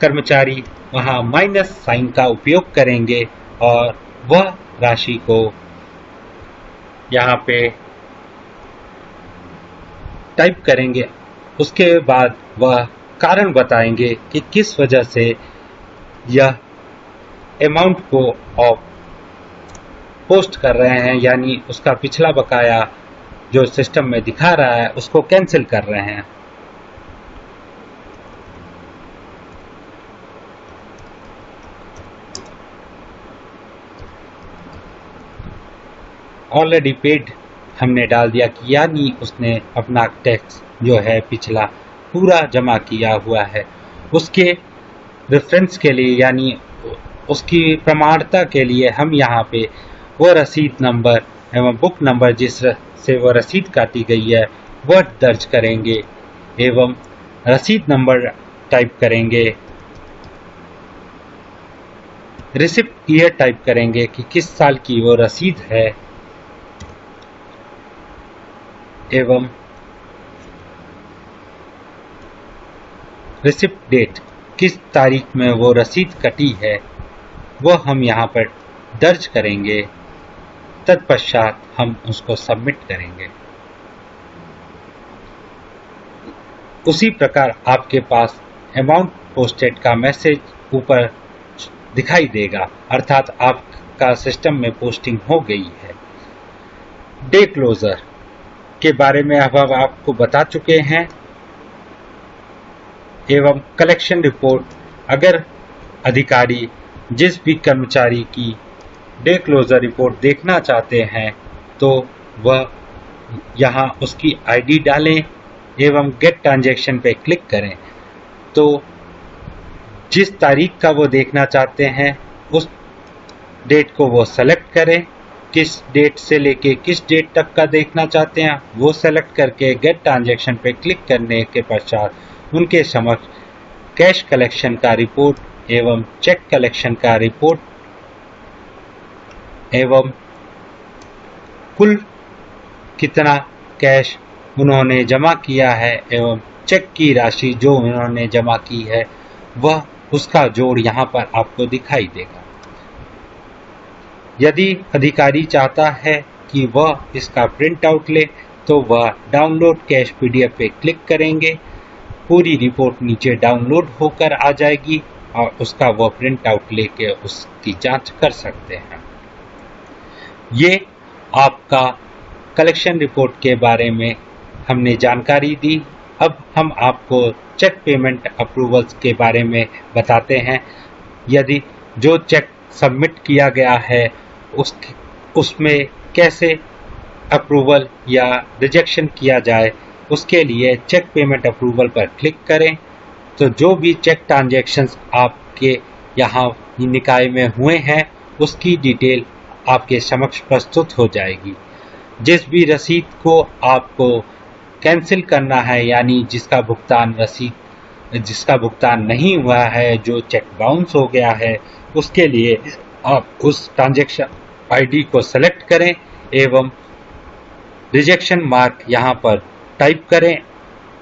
कर्मचारी वहां माइनस साइन का उपयोग करेंगे और वह राशि को यहाँ पे टाइप करेंगे। उसके बाद वह कारण बताएंगे कि किस वजह से यह अमाउंट को पोस्ट कर रहे हैं, यानी उसका पिछला बकाया जो सिस्टम में दिखा रहा है उसको कैंसिल कर रहे हैं। ऑलरेडी पेड हमने डाल दिया कि यानी उसने अपना टैक्स जो है पिछला पूरा जमा किया हुआ है। उसके रेफरेंस के लिए यानी उसकी प्रमाणता के लिए हम यहाँ पे वो रसीद नंबर एवं बुक नंबर जिस से वो रसीद काटी गई है वह दर्ज करेंगे एवं रसीद नंबर टाइप करेंगे, रिसिप्ट ईयर टाइप करेंगे कि किस साल की वो रसीद है एवं रिसिप्ट डेट किस तारीख में वो रसीद कटी है वो हम यहाँ पर दर्ज करेंगे। तत्पश्चात हम उसको सबमिट करेंगे। उसी प्रकार आपके पास अमाउंट पोस्टेड का मैसेज ऊपर दिखाई देगा, अर्थात आपका सिस्टम में पोस्टिंग हो गई है। डे क्लोजर के बारे में अब आपको बता चुके हैं एवं कलेक्शन रिपोर्ट, अगर अधिकारी जिस भी कर्मचारी की डे क्लोजर रिपोर्ट देखना चाहते हैं तो वह यहाँ उसकी आईडी डालें एवं गेट ट्रांजैक्शन पे क्लिक करें। तो जिस तारीख का वो देखना चाहते हैं उस डेट को वो सेलेक्ट करें, किस डेट से लेके किस डेट तक का देखना चाहते हैं वो सेलेक्ट करके गेट ट्रांजैक्शन पे क्लिक करने के पश्चात उनके समक्ष कैश कलेक्शन का रिपोर्ट एवं चेक कलेक्शन का रिपोर्ट एवं कुल कितना कैश उन्होंने जमा किया है एवं चेक की राशि जो उन्होंने जमा की है वह उसका जोड़ यहाँ पर आपको दिखाई देगा। यदि अधिकारी चाहता है कि वह इसका प्रिंट आउट ले तो वह डाउनलोड कैश पीडीएफ पे क्लिक करेंगे, पूरी रिपोर्ट नीचे डाउनलोड होकर आ जाएगी और उसका वह प्रिंट आउट लेके उसकी जांच कर सकते हैं। ये आपका कलेक्शन रिपोर्ट के बारे में हमने जानकारी दी। अब हम आपको चेक पेमेंट अप्रूवल्स के बारे में बताते हैं। यदि जो चेक सबमिट किया गया है उसमें कैसे अप्रूवल या रिजेक्शन किया जाए, उसके लिए चेक पेमेंट अप्रूवल पर क्लिक करें तो जो भी चेक ट्रांजैक्शंस आपके यहाँ निकाय में हुए हैं उसकी डिटेल आपके समक्ष प्रस्तुत हो जाएगी। जिस भी रसीद को आपको कैंसिल करना है यानी जिसका भुगतान नहीं हुआ है, जो चेक बाउंस हो गया है, उसके लिए आप उस ट्रांजैक्शन आईडी को सेलेक्ट करें एवं रिजेक्शन मार्क यहाँ पर टाइप करें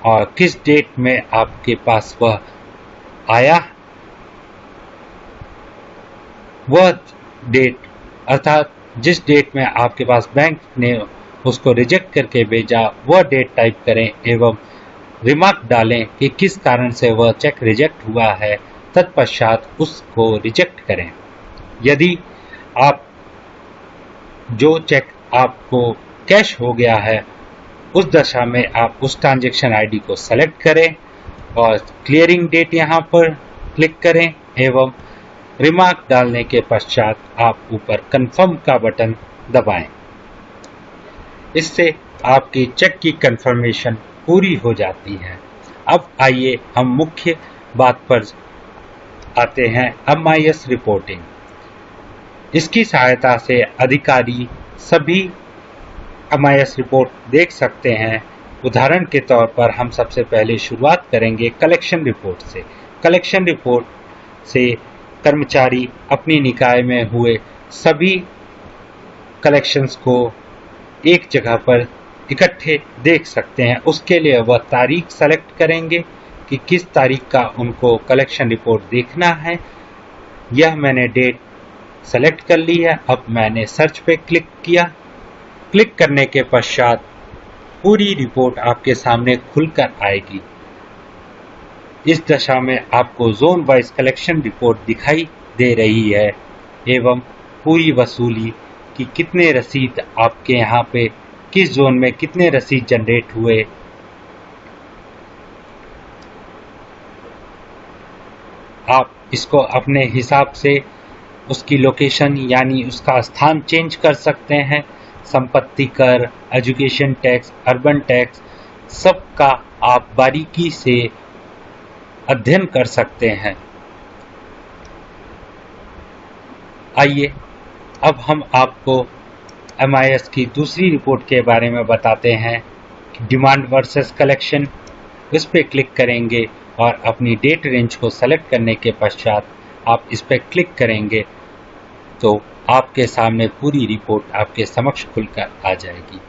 और किस डेट में आपके पास वह आया वह डेट, अर्थात जिस डेट में आपके पास बैंक ने उसको रिजेक्ट करके भेजा वह डेट टाइप करें एवं रिमार्क डालें कि किस कारण से वह चेक रिजेक्ट हुआ है, तत्पश्चात उसको रिजेक्ट करें। यदि आप जो चेक आपको कैश हो गया है उस दशा में आप उस ट्रांजैक्शन आईडी को सेलेक्ट करें और क्लियरिंग डेट यहाँ पर क्लिक करें एवं रिमार्क डालने के पश्चात आप ऊपर कंफर्म का बटन दबाएं। इससे आपकी चेक की कंफर्मेशन पूरी हो जाती है। अब आइए हम मुख्य बात पर आते हैं, MIS रिपोर्टिंग। इसकी सहायता से अधिकारी सभी MIS रिपोर्ट देख सकते हैं। उदाहरण के तौर पर हम सबसे पहले शुरुआत करेंगे कलेक्शन रिपोर्ट से। कलेक्शन रिपोर्ट से कर्मचारी अपनी निकाय में हुए सभी कलेक्शंस को एक जगह पर इकट्ठे देख सकते हैं। उसके लिए वह तारीख सेलेक्ट करेंगे कि किस तारीख का उनको कलेक्शन रिपोर्ट देखना है। यह मैंने डेट सेलेक्ट कर ली है। अब मैंने सर्च पे क्लिक किया। क्लिक करने के पश्चात पूरी रिपोर्ट आपके सामने खुलकर आएगी। इस दशा में आपको जोन वाइज कलेक्शन रिपोर्ट दिखाई दे रही है एवं पूरी वसूली कि कितने रसीद आपके यहाँ पे किस जोन में कितने रसीद जनरेट हुए। आप इसको अपने हिसाब से उसकी लोकेशन यानी उसका स्थान चेंज कर सकते हैं। संपत्ति कर, एजुकेशन टैक्स, अर्बन टैक्स सबका आप बारीकी से अध्ययन कर सकते हैं। आइए अब हम आपको MIS की दूसरी रिपोर्ट के बारे में बताते हैं, डिमांड वर्सेस कलेक्शन। इस पर क्लिक करेंगे और अपनी डेट रेंज को सेलेक्ट करने के पश्चात आप इस पर क्लिक करेंगे तो आपके सामने पूरी रिपोर्ट आपके समक्ष खुलकर आ जाएगी।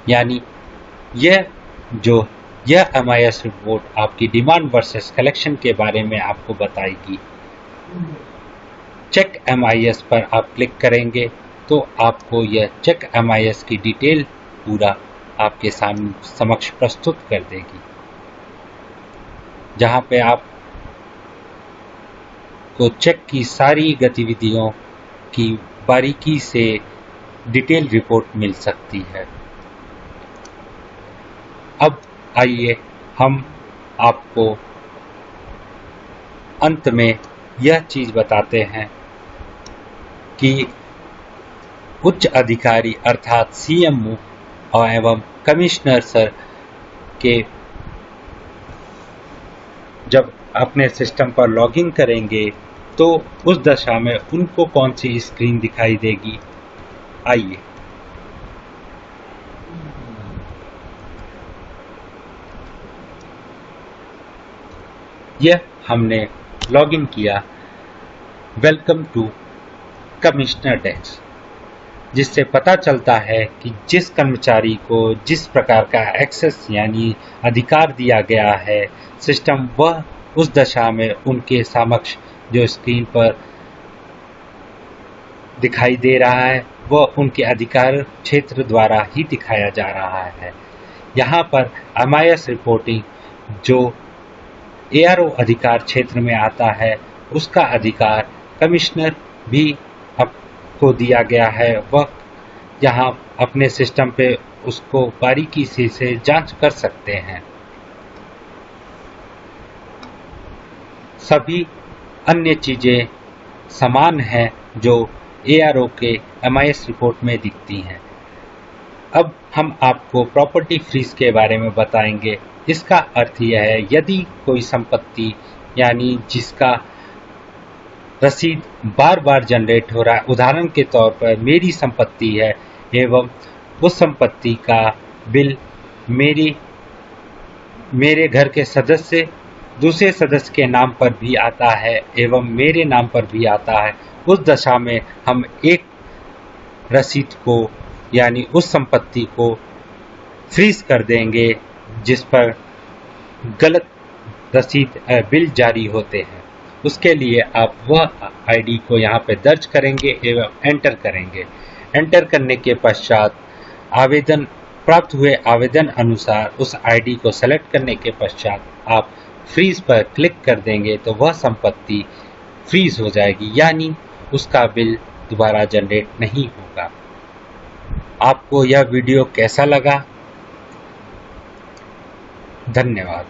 यानी यह MIS रिपोर्ट आपकी डिमांड वर्सेस कलेक्शन के बारे में आपको बताएगी। चेक MIS पर आप क्लिक करेंगे तो आपको यह चेक MIS की डिटेल पूरा आपके समक्ष प्रस्तुत कर देगी, जहां पे आप को चेक की सारी गतिविधियों की बारीकी से डिटेल रिपोर्ट मिल सकती है। अब आइए हम आपको अंत में यह चीज बताते हैं कि उच्च अधिकारी अर्थात CMO और एवं कमिश्नर सर के जब अपने सिस्टम पर लॉगिन करेंगे तो उस दशा में उनको कौन सी स्क्रीन दिखाई देगी। आइए यह हमने लॉगिन किया, वेलकम टू कमिश्नर डेस्क, जिससे पता चलता है कि जिस कर्मचारी को जिस प्रकार का एक्सेस यानी अधिकार दिया गया है सिस्टम, वह उस दशा में उनके समक्ष जो स्क्रीन पर दिखाई दे रहा है वह उनके अधिकार क्षेत्र द्वारा ही दिखाया जा रहा है। यहाँ पर MIS रिपोर्टिंग जो ARO अधिकार क्षेत्र में आता है उसका अधिकार कमिश्नर भी आपको दिया गया है। वह यहाँ अपने सिस्टम पे उसको बारीकी से जांच कर सकते हैं। सभी अन्य चीजें समान हैं जो ARO के MIS रिपोर्ट में दिखती हैं। अब हम आपको प्रॉपर्टी फ्रीज के बारे में बताएंगे। इसका अर्थ यह है, यदि कोई संपत्ति यानी जिसका रसीद बार बार जनरेट हो रहा है, उदाहरण के तौर पर मेरी संपत्ति है एवं उस संपत्ति का बिल मेरे घर के सदस्य दूसरे सदस्य के नाम पर भी आता है एवं मेरे नाम पर भी आता है, उस दशा में हम एक रसीद को यानी उस संपत्ति को फ्रीज कर देंगे जिस पर गलत रसीद बिल जारी होते हैं। उसके लिए आप वह आईडी को यहाँ पे दर्ज करेंगे एवं एंटर करेंगे। एंटर करने के पश्चात आवेदन प्राप्त हुए आवेदन अनुसार उस आईडी को सेलेक्ट करने के पश्चात आप फ्रीज पर क्लिक कर देंगे तो वह संपत्ति फ्रीज हो जाएगी, यानी उसका बिल दोबारा जनरेट नहीं होगा। आपको यह वीडियो कैसा लगा? धन्यवाद।